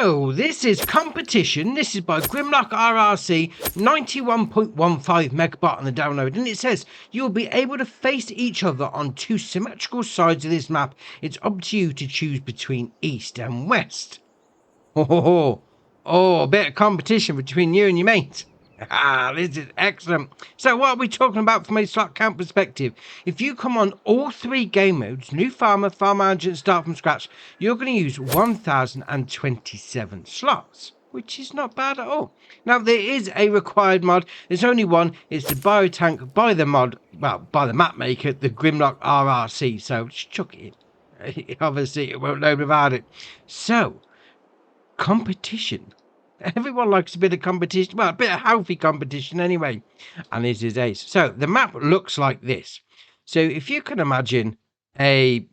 So, this is competition. This is by Grimlock RRC, 91.15 megabyte on the download. And it says, you'll be able to face each other on two symmetrical sides of this map. It's up to you to choose between east and west. Oh, a bit of competition between you and your mate. This is excellent. So what are we talking about from a slot count perspective? If you come on all three game modes, new farmer, farm manager, and start from scratch, you're going to use 1027 slots, which is not bad at all. Now there is a required mod. There's only one. It's the biotank by the mod, well, by the map maker, the Grimlock RRC. So just chuck it in. Obviously it won't load without it. So competition. Everyone likes a bit of competition. Well, a bit of healthy competition anyway. And this is ace. So the map looks like this. So if you can imagine a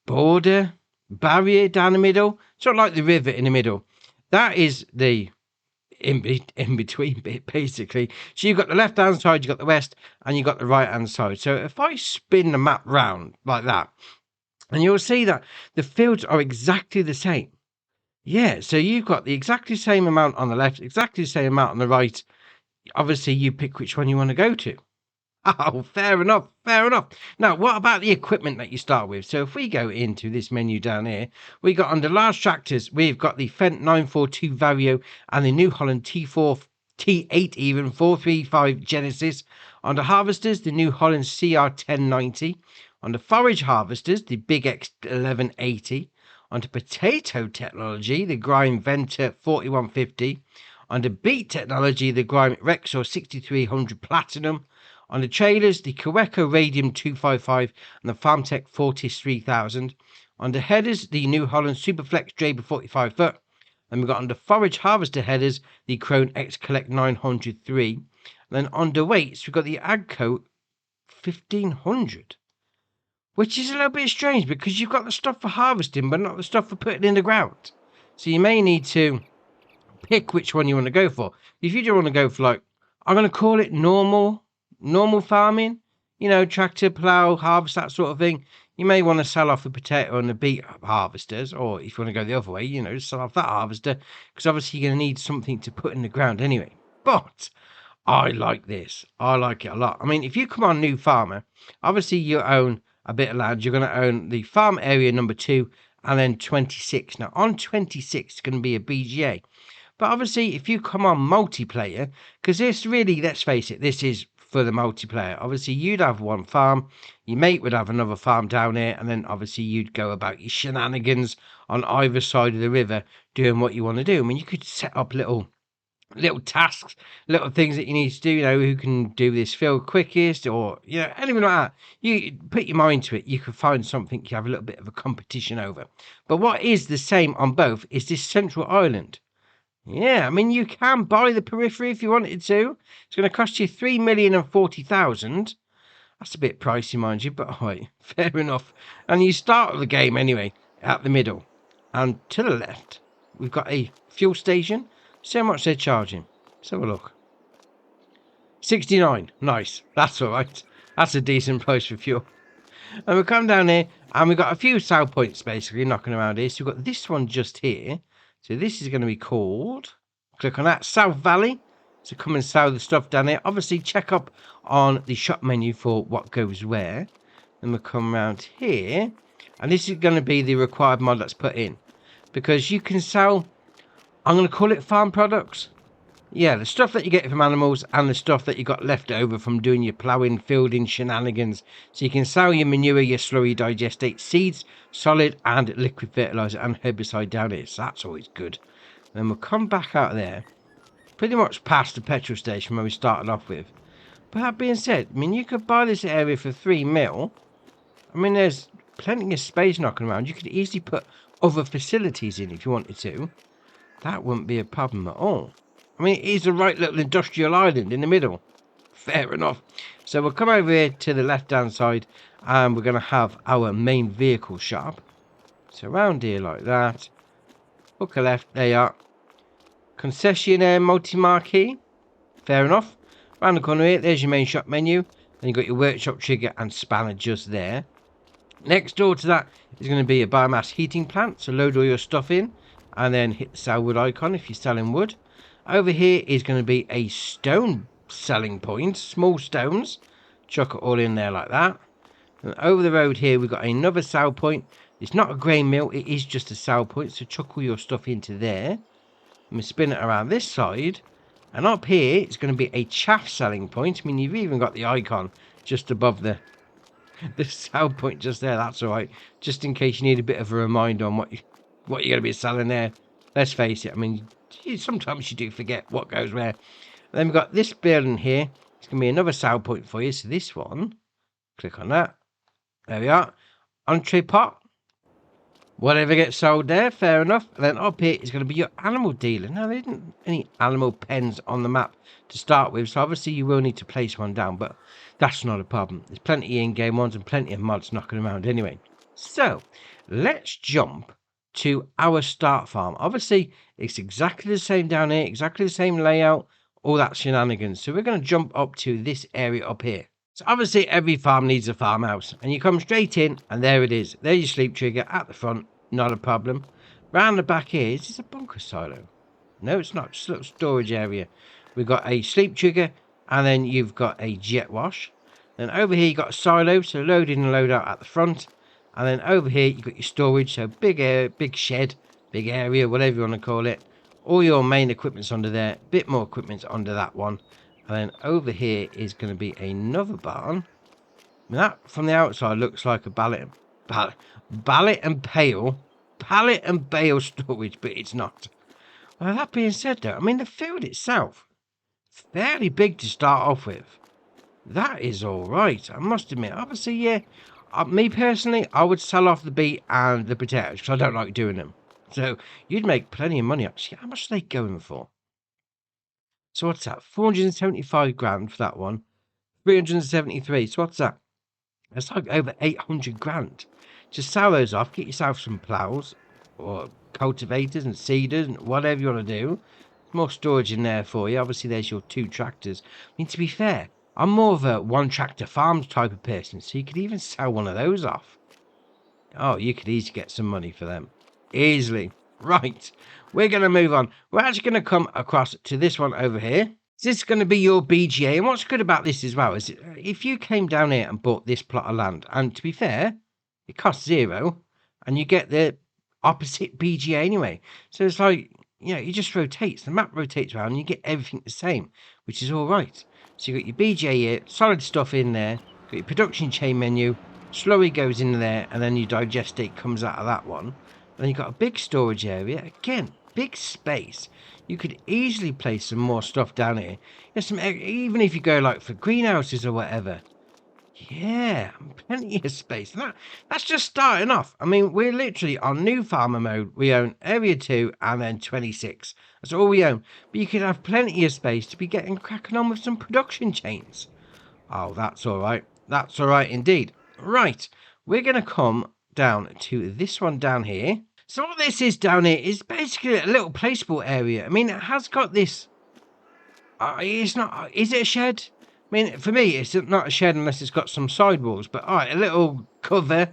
border barrier down the middle, sort of like the river in the middle. That is the in-between bit, basically. So you've got the left-hand side, you've got the west, and you've got the right-hand side. So if I spin the map round like that, and you'll see that the fields are exactly the same. Yeah, so you've got the exactly same amount on the left, exactly the same amount on the right. Obviously, you pick which one you want to go to. Oh, fair enough, fair enough. Now, what about the equipment that you start with? So if we go into this menu down here, we got under large tractors, we've got the Fendt 942 Vario and the New Holland T4, T8 even, 435 Genesis. Under harvesters, the New Holland CR 1090. Under forage harvesters, the Big X 1180. Under potato technology, the Grime Venter 4150. Under beet technology, the Grime Rexor 6300 Platinum. On the trailers, the Coeco Radium 255 and the FarmTech Fortis 3000. On the headers, the New Holland Superflex Draper 45 foot. Then we've got under forage harvester headers, the Krone X Collect 903. And then under weights, we've got the Agco 1500. Which is a little bit strange because you've got the stuff for harvesting, but not the stuff for putting in the ground. So you may need to pick which one you want to go for. If you do want to go for, like, I'm going to call it normal farming, you know, tractor, plough, harvest, that sort of thing, you may want to sell off the potato and the beet harvesters. Or if you want to go the other way, you know, sell off that harvester, because obviously you're going to need something to put in the ground anyway. But I like this. I like it a lot. I mean, if you come on new farmer, obviously you own a bit of land. You're going to own the farm area number 2 and then 26. Now on 26 it's going to be a BGA, but obviously if you come on multiplayer, because this really, let's face it, this is for the multiplayer. Obviously you'd have one farm, your mate would have another farm down here, and then obviously you'd go about your shenanigans on either side of the river doing what you want to do. I mean, you could set up little tasks, little things that you need to do, you know, who can do this field quickest, or, you know, anything like that. You put your mind to it, you can find something you have a little bit of a competition over. But what is the same on both is this central island. Yeah, I mean, you can buy the periphery if you wanted to. It's going to cost you 3,040,000. That's a bit pricey, mind you, but alright, fair enough. And you start the game anyway at the middle, and to the left we've got a fuel station. See how much they're charging. Let's have a look. 69. Nice. That's all right. That's a decent price for fuel. And we come down here and we've got a few sell points basically knocking around here. So we've got this one just here. So this is going to be called, click on that, South Valley. So come and sell the stuff down here. Obviously check up on the shop menu for what goes where. Then we'll come around here. And this is going to be the required mod that's put in. Because you can sell, I'm going to call it farm products. Yeah, the stuff that you get from animals and the stuff that you got left over from doing your ploughing, fielding shenanigans. So you can sell your manure, your slurry, digestate, seeds, solid and liquid fertilizer and herbicide down here. So that's always good. Then we'll come back out there, pretty much past the petrol station where we started off with. But that being said, I mean, you could buy this area for 3 mil. I mean, there's plenty of space knocking around. You could easily put other facilities in if you wanted to. That wouldn't be a problem at all. I mean, it is a right little industrial island in the middle. Fair enough. So we'll come over here to the left-hand side and we're going to have our main vehicle shop. So around here like that. Hook a left, there you are. Concessionaire multi-marquee. Fair enough. Around the corner here, there's your main shop menu. Then you've got your workshop trigger and spanner just there. Next door to that is going to be a biomass heating plant. So load all your stuff in. and then hit the sell wood icon if you're selling wood. Over here is going to be a stone selling point, small stones. Chuck it all in there like that. And over the road here we've got another sell point. It's not a grain mill, it is just a sell point, so chuck all your stuff into there. I'm going to spin it around this side, and up here it's going to be a chaff selling point. I mean, you've even got the icon just above the sell point just there. That's all right, just in case you need a bit of a reminder on what you're going to be selling there. Let's face it, I mean, sometimes you do forget what goes where. And then we've got this building here. It's going to be another sell point for you. So this one, click on that. There we are. Entree pot. Whatever gets sold there, fair enough. And then up here is going to be your animal dealer. Now, there isn't any animal pens on the map to start with, so obviously you will need to place one down, but that's not a problem. There's plenty in-game ones and plenty of mods knocking around anyway. So, let's jump to our start farm. Obviously, it's exactly the same down here, exactly the same layout, all that shenanigans. So we're going to jump up to this area up here. So obviously every farm needs a farmhouse, and you come straight in and there it is. There's your sleep trigger at the front, not a problem. Round the back here, is this a bunker silo? No, it's not, just a little storage area. We've got a sleep trigger, and then you've got a jet wash. Then over here you've got a silo, so load in and load out at the front. And then over here you've got your storage, so big area, big shed, big area, whatever you want to call it. All your main equipment's under there, bit more equipment's under that one. And then over here is going to be another barn. I mean, that from the outside looks like a pallet and bale storage, but it's not. Well, that being said though, I mean, the field itself, fairly big to start off with. That is all right, I must admit. Obviously, yeah, me personally, I would sell off the beet and the potatoes because I don't like doing them. So you'd make plenty of money. Actually, how much are they going for? So what's that? 475 grand for that one. 373. So what's that? That's like over 800 grand. Just sell those off. Get yourself some plows or cultivators and seeders and whatever you want to do. More storage in there for you. Obviously, there's your 2 tractors. I mean, to be fair, I'm more of a 1 tractor farms type of person. So you could even sell one of those off. Oh, you could easily get some money for them. Easily. Right, we're going to move on. We're actually going to come across to this one over here. This is going to be your BGA. And what's good about this as well is if you came down here and bought this plot of land, and to be fair, it costs 0, and you get the opposite BGA anyway. So it's like, you know, it just rotates. The map rotates around and you get everything the same, which is all right. So you've got your BGA here, solid stuff in there, got your production chain menu, slurry goes in there, and then your digestate comes out of that one. Then you've got a big storage area. Again, big space. You could easily place some more stuff down here. There's some, even if you go like for greenhouses or whatever. Yeah, plenty of space. That's just starting off. I mean, we're literally on new farmer mode. We own area 2 and then 26. That's all we own. But you could have plenty of space to be getting cracking on with some production chains. Oh, that's all right. That's all right indeed. Right, we're going to come down to this one down here. So what this is down here is basically a little placeable area. I mean, it has got this. It's not. Is it a shed? I mean, for me, it's not a shed unless it's got some sidewalls. But all right, a little cover,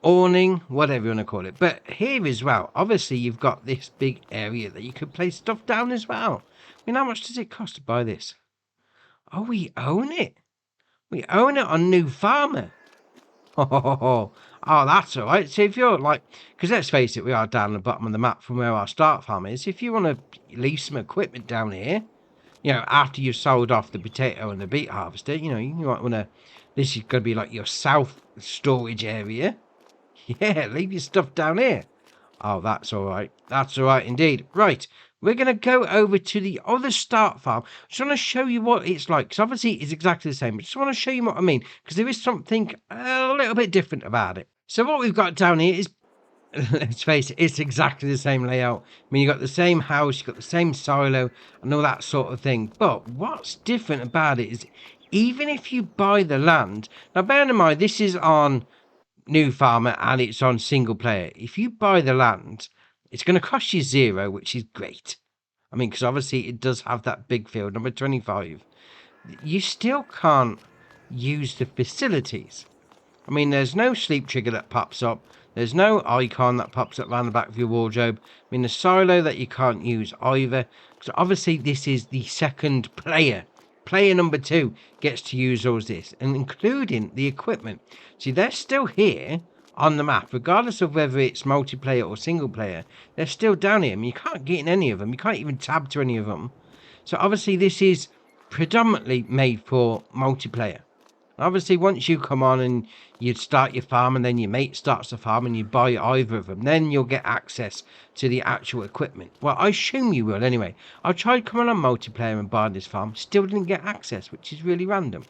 awning, whatever you want to call it. But here as well, obviously, you've got this big area that you could place stuff down as well. I mean, how much does it cost to buy this? Oh, we own it. We own it on New Farmer. Oh, that's all right. So if you're like, because let's face it, we are down the bottom of the map from where our start farm is. If you want to leave some equipment down here, you know, after you've sold off the potato and the beet harvester, you know, you might want to, this is going to be like your south storage area. Yeah, leave your stuff down here. Oh, that's all right. That's all right indeed. Right, we're going to go over to the other start farm. I just want to show you what it's like, because obviously it's exactly the same. I just want to show you what I mean, because there is something a little bit different about it. So what we've got down here is, let's face it, it's exactly the same layout. I mean, you've got the same house, you've got the same silo, and all that sort of thing. But what's different about it is, even if you buy the land, now bear in mind, this is on New Farmer and it's on single player. If you buy the land, it's going to cost you 0, which is great. I mean, because obviously it does have that big field, number 25. You still can't use the facilities. I mean, there's no sleep trigger that pops up. There's no icon that pops up around the back of your wardrobe. I mean, the silo that you can't use either. So obviously this is the second player. Player number 2 gets to use all this, and including the equipment. See, they're still here on the map, regardless of whether it's multiplayer or single player. They're still down here. I mean, you can't get in any of them. You can't even tab to any of them. So obviously this is predominantly made for multiplayer. Obviously, once you come on and you start your farm, and then your mate starts the farm, and you buy either of them, then you'll get access to the actual equipment. Well, I assume you will anyway. I tried coming on multiplayer and buying this farm, still didn't get access, which is really random.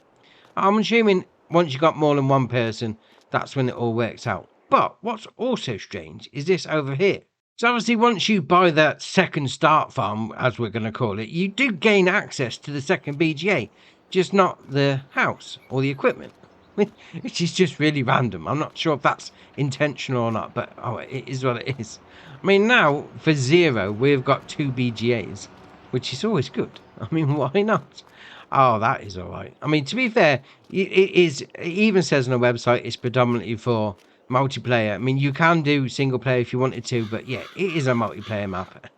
I'm assuming once you got more than one person, that's when it all works out. But what's also strange is this over here. So obviously, once you buy that second start farm, as we're going to call it, you do gain access to the second BGA. Just not the house or the equipment, which is just really random. I'm not sure if that's intentional or not, but it is what it is. I mean, now for 0 we've got 2 BGAs, which is always good. I mean, why not? Oh, that is all right. I mean, to be fair, it even says on the website it's predominantly for multiplayer. I mean, you can do single player if you wanted to, but yeah, it is a multiplayer map.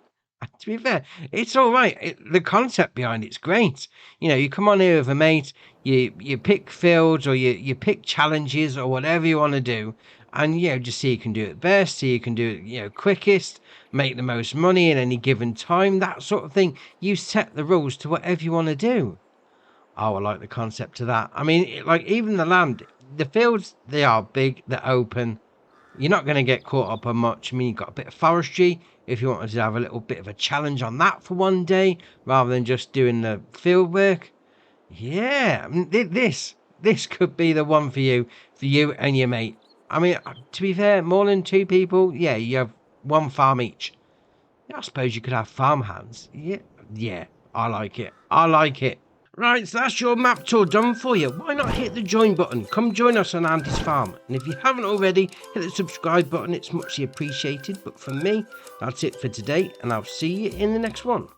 To be fair, it's all right. The concept behind it's great. You know, you come on here with a mate, you pick fields, or you pick challenges or whatever you want to do, and just see you can do it best, see you can do it quickest, make the most money in any given time, that sort of thing. You set the rules to whatever you want to do. Oh, I like the concept of that. I mean, like even the land, the fields, they are big, they're open. You're not going to get caught up on much. I mean, you've got a bit of forestry. If you wanted to have a little bit of a challenge on that for one day, rather than just doing the field work. Yeah, I mean, this could be the one for you and your mate. I mean, to be fair, more than 2 people, yeah, you have 1 farm each. I suppose you could have farm hands. Yeah, I like it. I like it. Right, so that's your map tour done for you. Why not hit the join button? Come join us on Andy's farm. And if you haven't already, hit the subscribe button. It's muchly appreciated. But for me, that's it for today. And I'll see you in the next one.